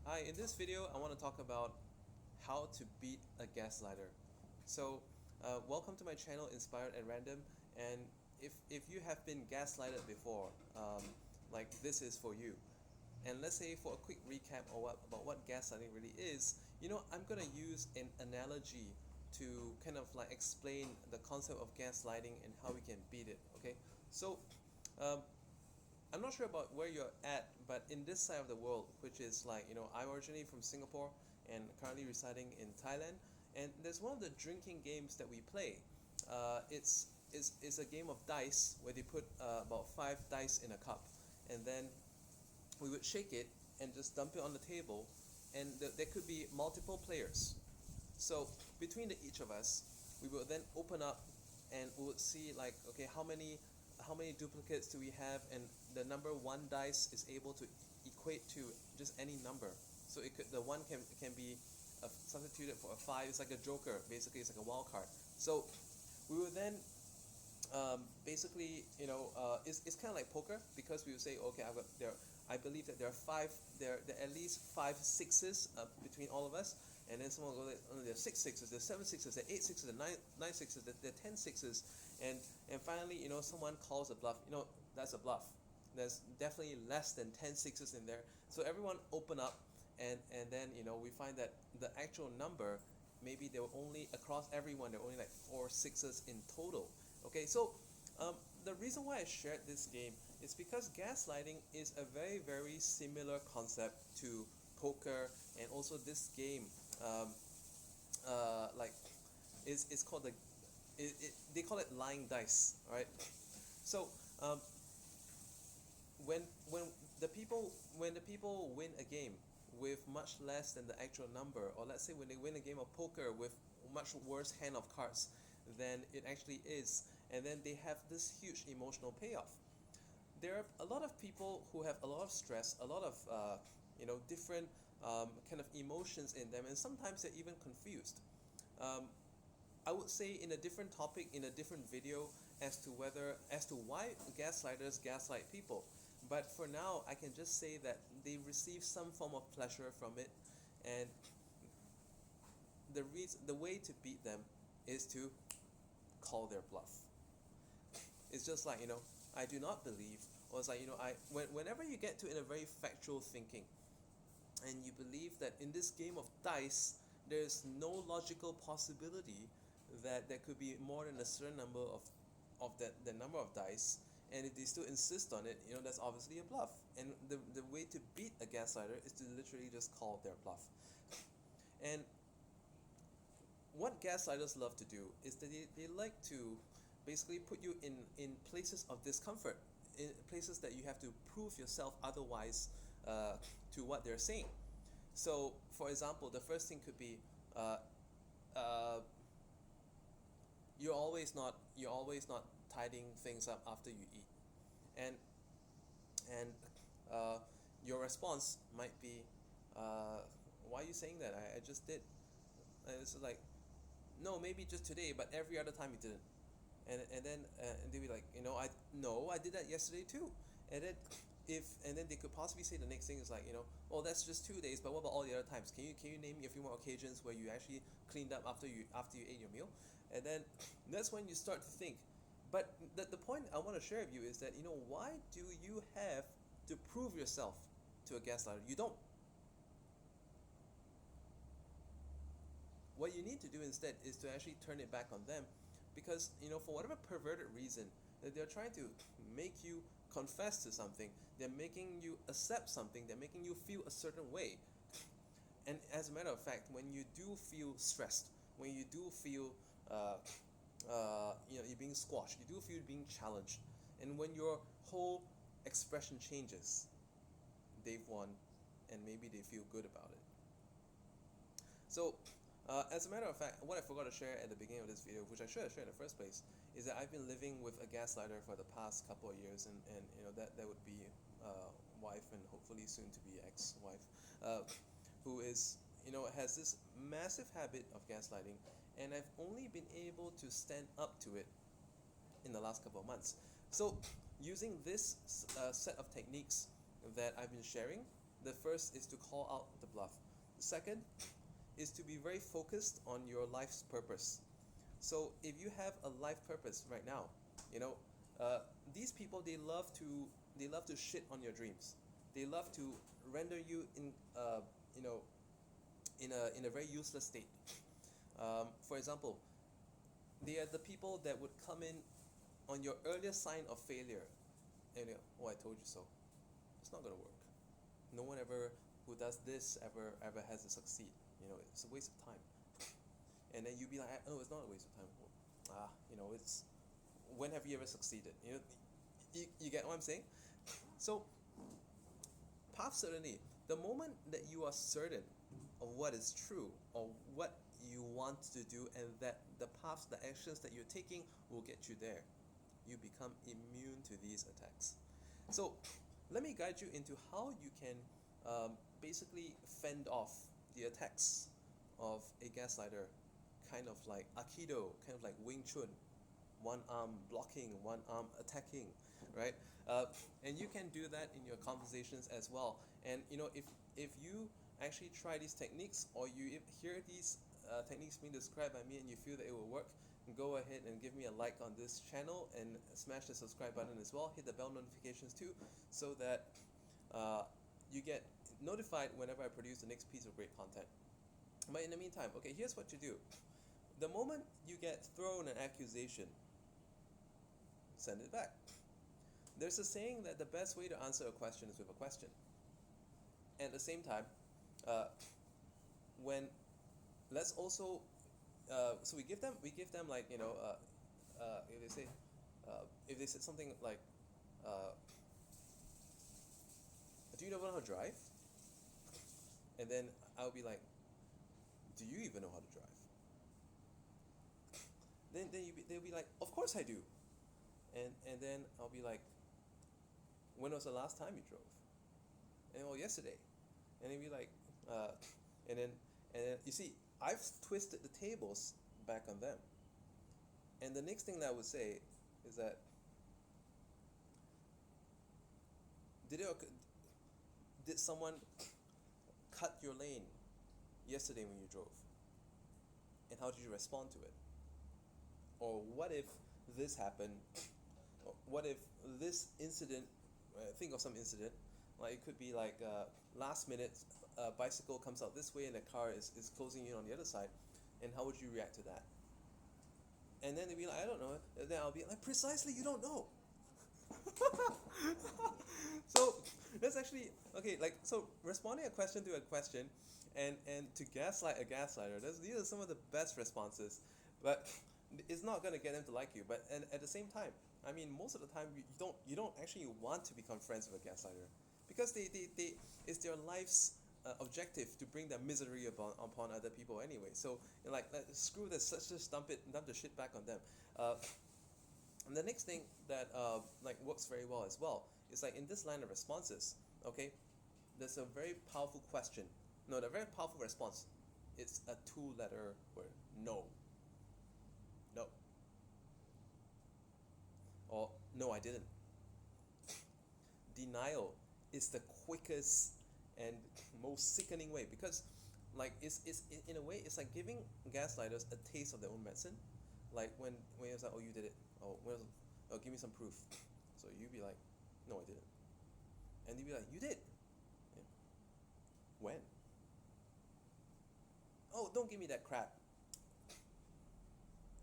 Hi, in this video I want to talk about how to beat a gaslighter. So, welcome to my channel Inspired at Random, and if you have been gaslighted before, like this is for you. And let's say for a quick recap about what gaslighting really is, I'm gonna use an analogy to kind of like explain the concept of gaslighting and how we can beat it, okay? So, um, I'm not sure about where you're at, but in this side of the world, which is like, I'm originally from Singapore and currently residing in Thailand, and there's one of the drinking games that we play. It's a game of dice where they put about 5 dice in a cup, and then we would shake it and just dump it on the table, and there could be multiple players. So between each of us, we will then open up and we would see like, okay, how many duplicates do we have, and the number one dice is able to equate to just any number. So the one can be substituted for a 5. It's like a joker, basically. It's like a wild card. So we will then basically, it's kind of like poker, because we would say, okay, I believe that there are at least 5 6s between all of us, and then someone will go, oh, there are 6 6s, there are 7 6s, there are 8 6s, there are 9 6s, there are 10 6s, and finally, someone calls a bluff. That's a bluff. There's definitely less than 10 6s in there. So everyone open up, and then we find that the actual number, maybe there were only, across everyone, there were only like 4 6s in total. Okay, so the reason why I shared this game is because gaslighting is a very, very similar concept to poker, and also this game, like, is called they call it lying dice, right? So when the people win a game with much less than the actual number, or let's say when they win a game of poker with much worse hand of cards than it actually is, and then they have this huge emotional payoff. There are a lot of people who have a lot of stress, a lot of different kind of emotions in them, and sometimes they're even confused. um, I would say in a different topic, in a different video, as to why gaslighters gaslight people. But for now, I can just say that they receive some form of pleasure from it, and the way to beat them is to call their bluff. It's just like, I do not believe, or it's like, whenever you get to in a very factual thinking, and you believe that in this game of dice, there's no logical possibility that there could be more than a certain number of the number of dice, and if they still insist on it, that's obviously a bluff. And the way to beat a gaslighter is to literally just call their bluff. And what gaslighters love to do is that they like to basically put you in places of discomfort, in places that you have to prove yourself otherwise to what they're saying. So, for example, the first thing could be, uh, you're always not tidying things up after you eat, and and uh, your response might be, why are you saying that? I just did. And it's like, no, maybe just today, but every other time you didn't. And then and they'll be like, I did that yesterday too. And then they could possibly say the next thing is like, well, that's just 2 days, but what about all the other times? Can you name me a few more occasions where you actually cleaned up after you ate your meal? And then that's when you start to think. But the point I want to share with you is that, why do you have to prove yourself to a gaslighter? You don't. What you need to do instead is to actually turn it back on them, because for whatever perverted reason that they're trying to make you confess to something, they're making you accept something, they're making you feel a certain way. And as a matter of fact, when you do feel stressed, when you do feel you're being squashed, you do feel being challenged, and when your whole expression changes, they've won, and maybe they feel good about it. So, as a matter of fact, what I forgot to share at the beginning of this video, which I should have shared in the first place, is that I've been living with a gaslighter for the past couple of years, and that would be wife, and hopefully soon to be ex-wife, who is has this massive habit of gaslighting, and I've only been able to stand up to it in the last couple of months. So, using this set of techniques that I've been sharing, The first is to call out the bluff. The second is to be very focused on your life's purpose. So if you have a life purpose right now, you know, these people, they love to shit on your dreams. They love to render you in you know in a very useless state. For example, they are the people that would come in on your earliest sign of failure, and you know, oh, I told you so. It's not gonna work. No one ever who does this ever has to succeed. You know, it's a waste of time. And then you'd be like, oh, it's not a waste of time. You know, it's when have you ever succeeded? You know, you get what I'm saying? So, path certainty. The moment that you are certain of what is true or what you want to do, and that the paths, the actions that you're taking will get you there, you become immune to these attacks. So, let me guide you into how you can basically fend off the attacks of a gaslighter, kind of like Aikido, kind of like Wing Chun, one arm blocking, one arm attacking, right? And you can do that in your conversations as well. And you know, if you actually try these techniques, or you hear these techniques being described by me and you feel that it will work, go ahead and give me a like on this channel and smash the subscribe button as well. Hit the bell notifications too, so that you get notified whenever I produce the next piece of great content. But in the meantime, okay, here's what you do. The moment you get thrown an accusation, send it back. There's a saying that the best way to answer a question is with a question. And at the same time, when let's also so we give them like, you know, if they said something like, do you know how to drive? And then I'll be like, do you even know how to drive? Then they'll be like, of course I do. And then I'll be like, when was the last time you drove? And well, yesterday. And they'll be like, and then you see, I've twisted the tables back on them. And the next thing that I would say is that, did someone cut your lane yesterday when you drove? And how did you respond to it? Or what if this happened? Or what if this incident, think of some incident, like it could be like last minute bicycle comes out this way and the car is closing in on the other side, and how would you react to that? And then they'd be like, I don't know. And then I'll be like, precisely, you don't know. So that's actually okay. Like, so responding a question to a question, and to gaslight a gaslighter. These are some of the best responses, but it's not gonna get them to like you. But and at the same time, I mean, most of the time you don't actually want to become friends with a gaslighter, because they it's their life's objective to bring their misery upon other people anyway. So you're like, screw this, let's just dump the shit back on them. And the next thing that like works very well as well is like in this line of responses, okay, there's a very powerful question. No, the very powerful response. It's a 2-letter word. No. No. Or no, I didn't. Denial is the quickest and most sickening way, because like it's in a way it's like giving gaslighters a taste of their own medicine. Like when it's like, oh, you did it. Oh, give me some proof. So you'd be like, no, I didn't. And they'd be like, you did. Yeah. When? Oh, don't give me that crap.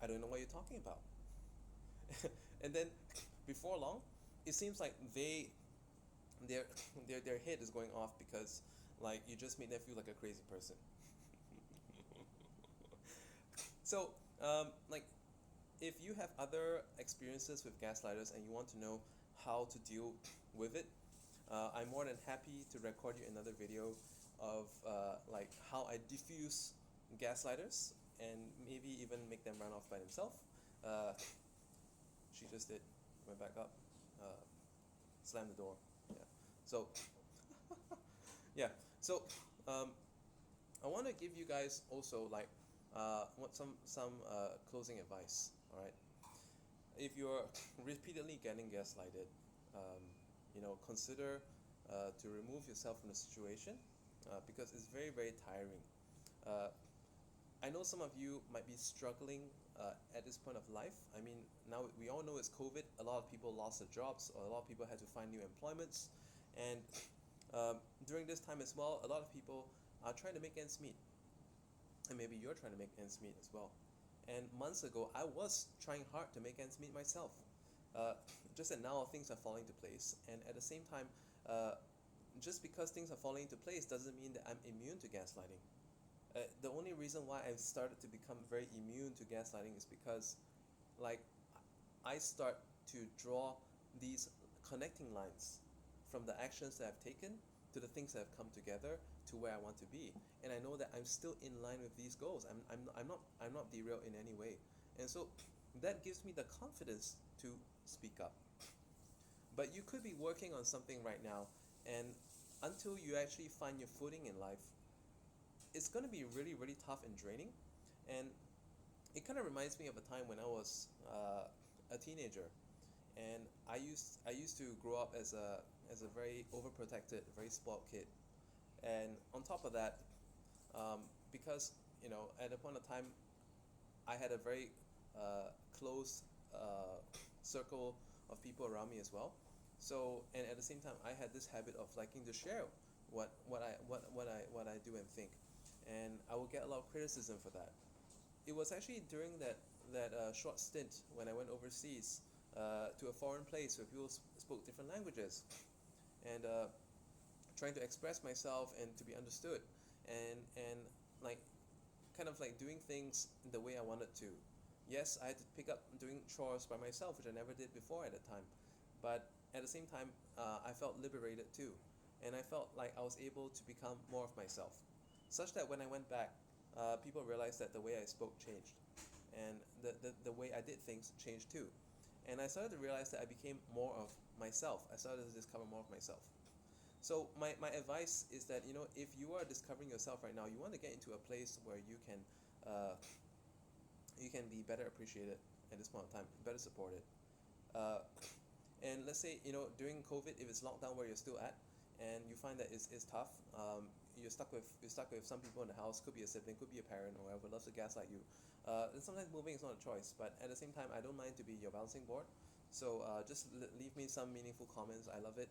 I don't know what you're talking about. And then before long, it seems like their head is going off, because like you just made them feel like a crazy person. So like, if you have other experiences with gaslighters and you want to know how to deal with it, I'm more than happy to record you another video of like how I diffuse gaslighters and maybe even make them run off by themselves. She just did. Went back up, slammed the door. Yeah. So yeah. So I want to give you guys also like some closing advice. All right. If you're repeatedly getting gaslighted, you know, consider to remove yourself from the situation, because it's very, very tiring. Uh, I know some of you might be struggling at this point of life. I mean, now we all know it's COVID. A lot of people lost their jobs, or a lot of people had to find new employments. And during this time as well, a lot of people are trying to make ends meet. And maybe you're trying to make ends meet as well. And months ago, I was trying hard to make ends meet myself. Uh, just that now things are falling into place. And at the same time, just because things are falling into place doesn't mean that I'm immune to gaslighting. The only reason why I've started to become very immune to gaslighting is because, like, I start to draw these connecting lines from the actions that I've taken to the things that have come together to where I want to be, and I know that I'm still in line with these goals. I'm not derailed in any way, and so that gives me the confidence to speak up. But you could be working on something right now, and until you actually find your footing in life, it's going to be really, really tough and draining. And it kind of reminds me of a time when I was a teenager, and I used to grow up as a very overprotected, very spoiled kid. And on top of that, because at a point of time, I had a very close circle of people around me as well. So, and at the same time, I had this habit of liking to share what I do and think, and I would get a lot of criticism for that. It was actually during that short stint when I went overseas to a foreign place where people spoke different languages, and trying to express myself and to be understood, and like kind of like doing things the way I wanted to. Yes, I had to pick up doing chores by myself, which I never did before at the time, but at the same time, I felt liberated too, and I felt like I was able to become more of myself, such that when I went back, people realized that the way I spoke changed, and the way I did things changed too. And I started to realize that I became more of myself. I started to discover more of myself. So my advice is that, if you are discovering yourself right now, you want to get into a place where you can be better appreciated at this point in time, better supported. And let's say, during COVID, if it's lockdown where you're still at, and you find that it's tough, you're stuck with some people in the house. Could be a sibling, could be a parent, or whoever loves to gaslight you. And sometimes moving is not a choice, but at the same time, I don't mind to be your bouncing board. So just leave me some meaningful comments. I love it.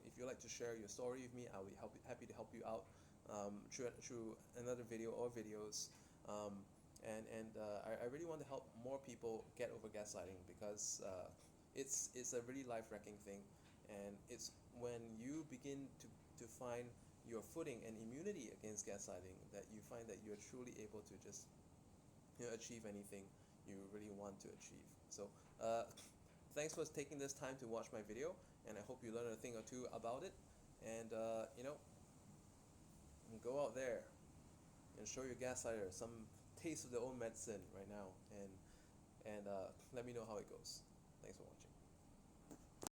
If you'd like to share your story with me, I'll be happy to help you out through another video or videos. I really want to help more people get over gaslighting, because it's a really life-wrecking thing, and it's when you begin to find your footing and immunity against gaslighting that you find that you're truly able to just achieve anything you really want to achieve. So thanks for taking this time to watch my video, and I hope you learn a thing or two about it, and go out there and show your gaslighter some taste of their own medicine right now, and let me know how it goes. Thanks for watching.